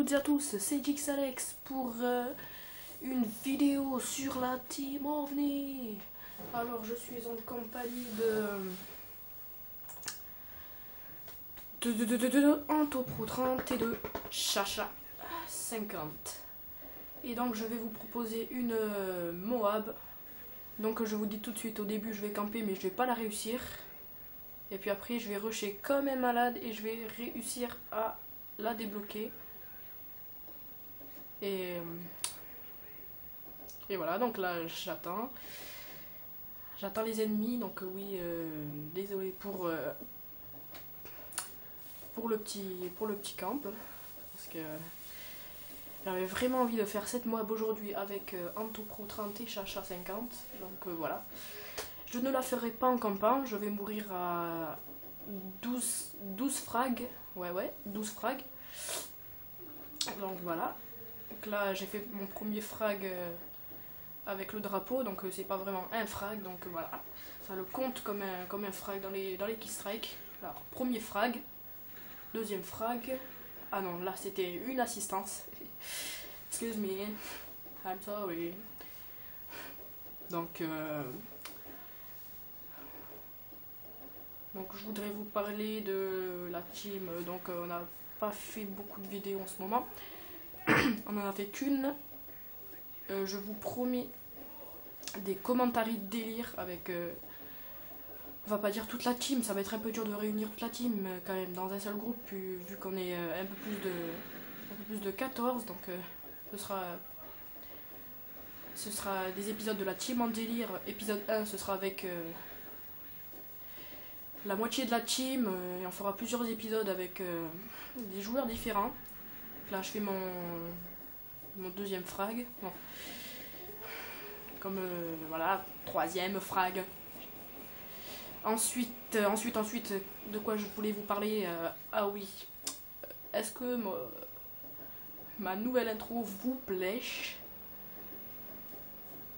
toutes et à tous, c'est JixAlex pour une vidéo sur la Team OVNI. Alors je suis en compagnie de Antopro 30 et de Chacha 50. Et donc je vais vous proposer une Moab. Donc je vous dis tout de suite, au début je vais camper mais je vais pas la réussir. Et puis après je vais rusher comme un malade et je vais réussir à la débloquer. Et voilà, donc là j'attends les ennemis, donc oui, désolé pour le petit camp, parce que j'avais vraiment envie de faire cette mob aujourd'hui avec Antopro 30 et Chacha 50, donc voilà. Je ne la ferai pas en campant, je vais mourir à 12 frags, ouais, 12 frags. Donc voilà. Donc là j'ai fait mon premier frag avec le drapeau, donc c'est pas vraiment un frag, donc voilà. Ça le compte comme un frag dans les killstrikes. Alors premier frag, deuxième frag. Ah non, là c'était une assistance. Excuse me, I'm sorry. Donc je voudrais vous parler de la team. Donc on n'a pas fait beaucoup de vidéos en ce moment. On en a fait qu'une. Je vous promets des commentaires de délire avec on va pas dire toute la team, ça va être un peu dur de réunir toute la team quand même dans un seul groupe vu qu'on est un peu plus de 14, donc ce sera des épisodes de la team en délire. Épisode 1 ce sera avec la moitié de la team et on fera plusieurs épisodes avec des joueurs différents. Là je fais mon deuxième frag, bon. Comme voilà, troisième frag. Ensuite, de quoi je voulais vous parler, ah oui, est-ce que ma nouvelle intro vous plaît?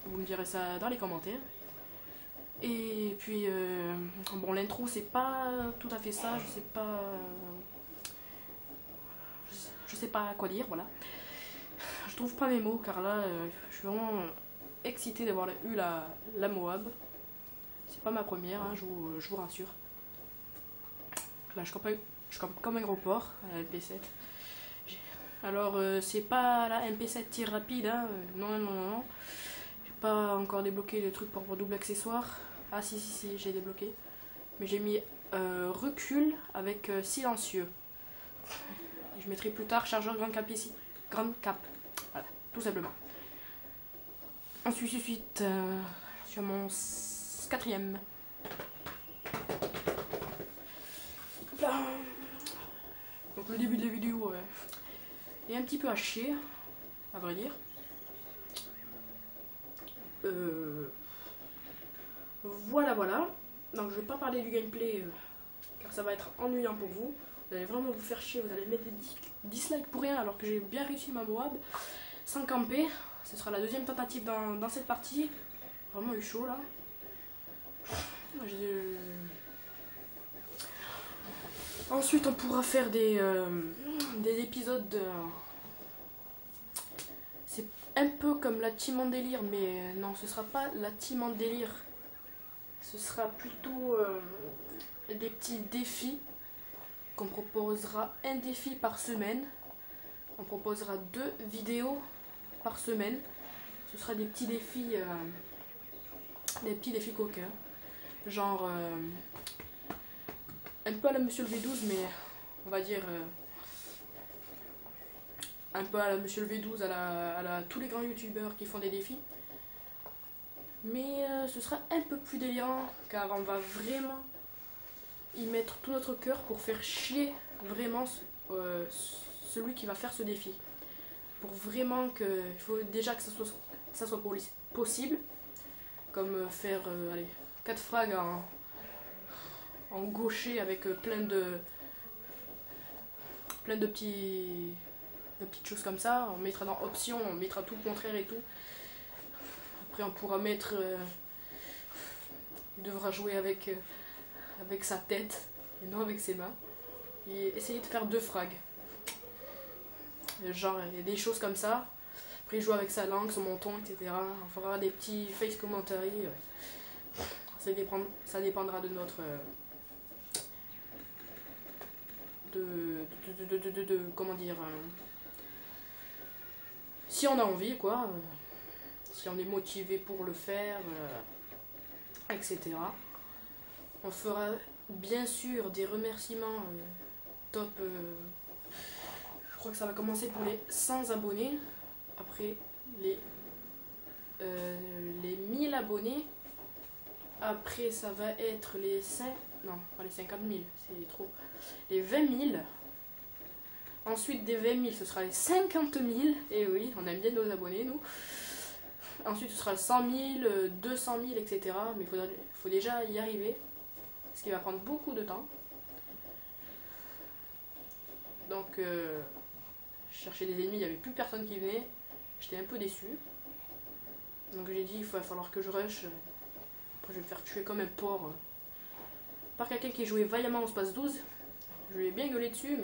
Vous me direz ça dans les commentaires. Et puis, bon, l'intro c'est pas tout à fait ça, je sais pas quoi dire, voilà. Je trouve pas mes mots car là, je suis vraiment excitée d'avoir eu la Moab. C'est pas ma première, hein, je vous rassure. Là, je campe comme un gros porc à la MP7. Alors, c'est pas la MP7 tir rapide, hein, non. J'ai pas encore débloqué le truc pour double accessoire. Ah, si, j'ai débloqué. Mais j'ai mis recul avec silencieux. Je mettrai plus tard chargeur grande cap ici. Grande cap. Voilà, tout simplement. Ensuite, sur mon quatrième. Donc le début de la vidéo est un petit peu haché, à vrai dire. Voilà. Donc je vais pas parler du gameplay car ça va être ennuyant pour vous. Vous allez vraiment vous faire chier, vous allez mettre des dislikes pour rien alors que j'ai bien réussi ma Moab sans camper. Ce sera la deuxième tentative dans cette partie. Vraiment eu chaud là. Ensuite on pourra faire des épisodes c'est un peu comme la team en délire, mais non, ce sera pas la team en délire, ce sera plutôt des petits défis qu'on proposera. Un défi par semaine, on proposera 2 vidéos par semaine. Ce sera des petits défis coquins, genre un peu à la Monsieur le V12, mais on va dire un peu à la Monsieur le V12, à la tous les grands youtubeurs qui font des défis. Mais ce sera un peu plus délirant car on va vraiment y mettre tout notre cœur pour faire chier vraiment celui qui va faire ce défi. Pour vraiment que, il faut déjà que ça soit possible, comme faire 4 frags en gaucher avec plein de petites choses comme ça. On mettra dans options, on mettra tout le contraire et tout. Après on pourra mettre il devra jouer avec sa tête et non avec ses mains et essayer de faire 2 frags. genre il y a des choses comme ça. Après il joue avec sa langue, son menton, etc. On fera des petits face commentary. Ça dépendra de notre... comment dire... si on a envie, quoi. Si on est motivé pour le faire, etc. On fera bien sûr des remerciements top. Je crois que ça va commencer pour les 100 abonnés. Après les 1000 abonnés. Après ça va être les 5... Non, pas les 50 000, c'est trop. Les 20 000. Ensuite des 20 000, ce sera les 50 000. Et oui, on aime bien nos abonnés, nous. Ensuite, ce sera 100 000, 200 000, etc. Mais il faut déjà y arriver. Ce qui va prendre beaucoup de temps. Donc, je cherchais des ennemis, il n'y avait plus personne qui venait. J'étais un peu déçu. Donc j'ai dit, il va falloir que je rush. Après, je vais me faire tuer comme un porc. Par quelqu'un qui jouait vaillamment au Space 12. Je lui ai bien gueulé dessus,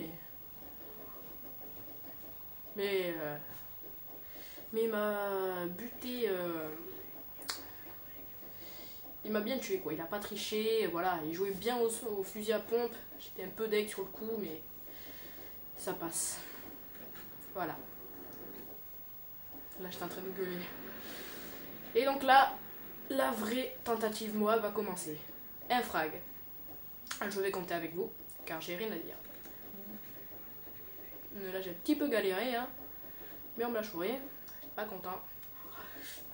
mais il m'a buté. Il m'a bien tué, quoi. Il a pas triché, voilà. Il jouait bien au fusil à pompe. J'étais un peu deg sur le coup, mais ça passe. Voilà. Là, j'étais en train de gueuler. Et donc là, la vraie tentative Moab va commencer. Un frag. Je vais compter avec vous, car j'ai rien à dire. Là, j'ai un petit peu galéré, hein. Mais on me l'a chouré. Je suis pas content.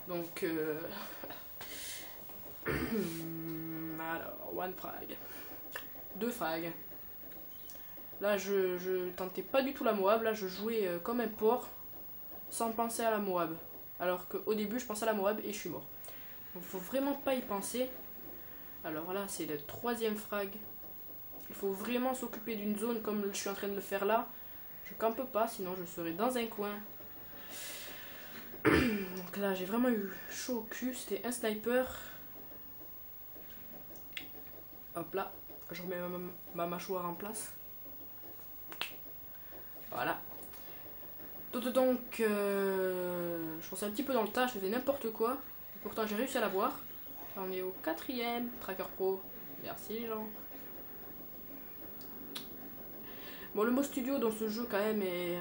Donc, alors, one frag. 2 frags. Là, je tentais pas du tout la Moab. Là, je jouais comme un porc, sans penser à la Moab. Alors qu'au début, je pensais à la Moab et je suis mort. Donc, faut vraiment pas y penser. Alors là, c'est le 3e frag. Il faut vraiment s'occuper d'une zone comme je suis en train de le faire là. Je campe pas, sinon je serai dans un coin. Donc là, j'ai vraiment eu chaud au cul. C'était un sniper. Hop là, je remets ma mâchoire en place. Voilà. Donc, je pensais un petit peu dans le tas, je faisais n'importe quoi. Et pourtant, j'ai réussi à l'avoir. Là, on est au 4e Tracker Pro. Merci les gens. Bon, le mode studio dans ce jeu, quand même, est...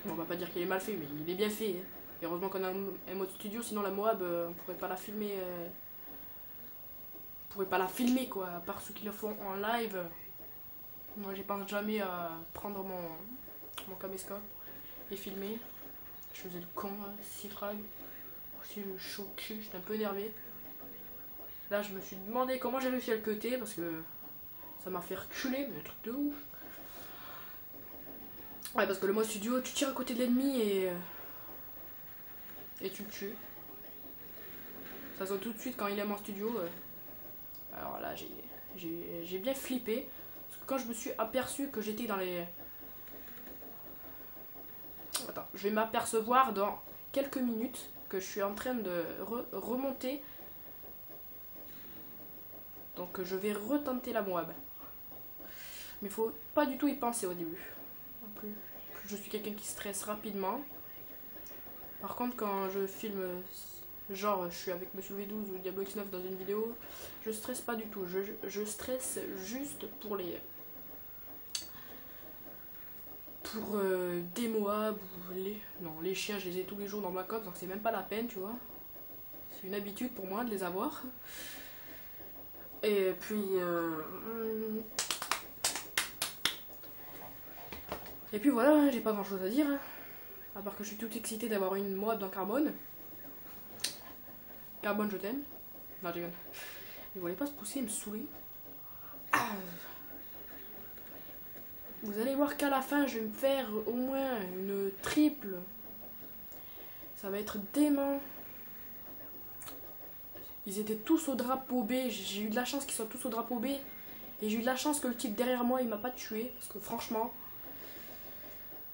Bon, on va pas dire qu'il est mal fait, mais il est bien fait. Hein. Et heureusement qu'on a un mode studio, sinon la Moab, on pourrait pas la filmer. On pourrait pas la filmer, quoi. À part ceux qui le font en live. Moi, j'y pense jamais à prendre mon caméscope et filmer. Je faisais le con, 6 frags. Aussi le chaud cul, j'étais un peu énervé. Là, je me suis demandé comment j'ai réussi à le cutter parce que ça m'a fait reculer, mais un truc de ouf. Ouais, parce que le mode studio, tu tires à côté de l'ennemi et tu le tues. Ça se voit tout de suite quand il est en studio. Alors là, j'ai bien flippé. Parce que quand je me suis aperçu que j'étais dans les... Attends, je vais m'apercevoir dans quelques minutes que je suis en train de remonter. Donc je vais retenter la Moab. Mais faut pas du tout y penser au début. Plus je suis quelqu'un qui stresse rapidement. Par contre, quand je filme, genre je suis avec Monsieur V12 ou Diablo X9 dans une vidéo, je stresse pas du tout. Je stresse juste pour les... Pour des Moab ou les... Non, les chiens, je les ai tous les jours dans Black Ops, donc c'est même pas la peine, tu vois. C'est une habitude pour moi de les avoir. Et puis... Et puis voilà, j'ai pas grand chose à dire. À part que je suis toute excitée d'avoir une Moab dans Carbone. Carbone, je t'aime. Non, je rigole. Ils voulaient pas se pousser et me saouler. Ah. Vous allez voir qu'à la fin, je vais me faire au moins une triple. Ça va être dément. Ils étaient tous au drapeau B. J'ai eu de la chance qu'ils soient tous au drapeau B. Et j'ai eu de la chance que le type derrière moi, il m'a pas tué. Parce que franchement...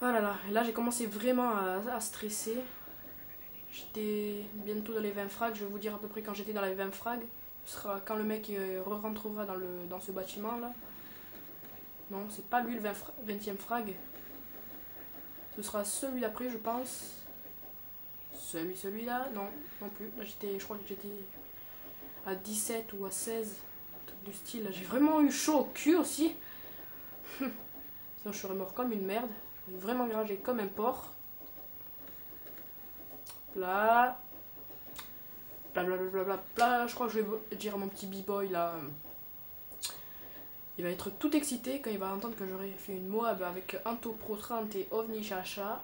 Oh là là, là j'ai commencé vraiment à stresser. J'étais bientôt dans les 20 frags, je vais vous dire à peu près quand j'étais dans les 20 frags. Ce sera quand le mec rentrera dans ce bâtiment là. Non, c'est pas lui le 20e frag. Ce sera celui d'après, je pense. Celui-là, non, non plus. Là, je crois que j'étais à 17 ou à 16. Truc du style. Là, j'ai vraiment eu chaud au cul aussi. Sinon, je serais mort comme une merde. J'aurais vraiment grangé comme un porc. Là. Blablabla. Je crois que je vais dire à mon petit b-boy là. Il va être tout excité quand il va entendre que j'aurais fait une Moab avec Anto Pro 30 et OVNI Chacha.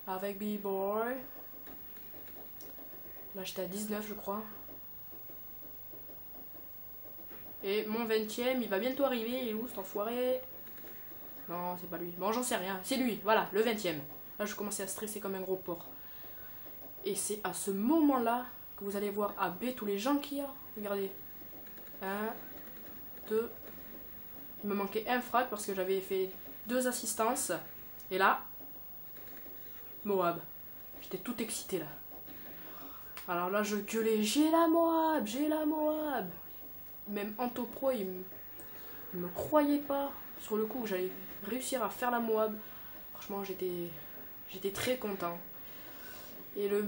Avec B-Boy. Là j'étais à 19 je crois. Et mon 20ème il va bientôt arriver. Il est où cet enfoiré? Non c'est pas lui. Bon j'en sais rien. C'est lui. Voilà le 20ème. Là je commençais à stresser comme un gros porc. Et c'est à ce moment là que vous allez voir à B tous les gens qu'il y a. Regardez. 1, 2. Il me manquait un frag parce que j'avais fait 2 assistances. Et là, Moab. J'étais tout excité là. Alors là, je gueulais, j'ai la Moab, j'ai la Moab. Même Anto Pro, il me croyait pas sur le coup que j'allais réussir à faire la Moab. Franchement, j'étais très content. Et j'ai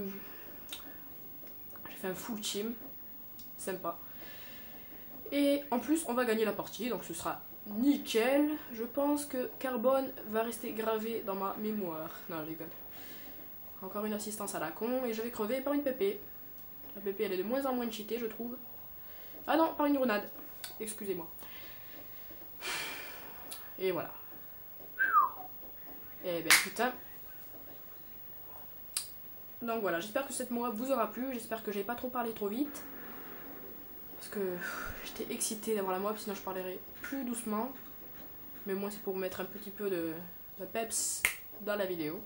fait un full team. Sympa. Et en plus, on va gagner la partie, donc ce sera nickel. Je pense que Carbone va rester gravé dans ma mémoire. Non, je déconne. Encore une assistance à la con et je vais crever par une pépé. La pépé, elle est de moins en moins cheatée, je trouve. Ah non, par une grenade. Excusez-moi. Et voilà. Et ben putain. Donc voilà, j'espère que cette Moab vous aura plu. J'espère que j'ai pas trop parlé trop vite. Parce que j'étais excitée d'avoir la Moab, sinon je parlerai plus doucement. Mais moi c'est pour mettre un petit peu de peps dans la vidéo.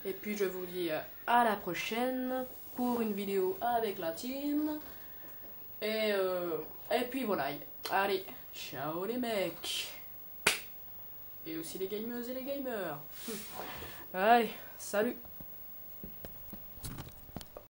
Et puis je vous dis à la prochaine pour une vidéo avec la team. Et puis voilà. Allez, ciao les mecs. Et aussi les gameuses et les gamers. Allez, salut.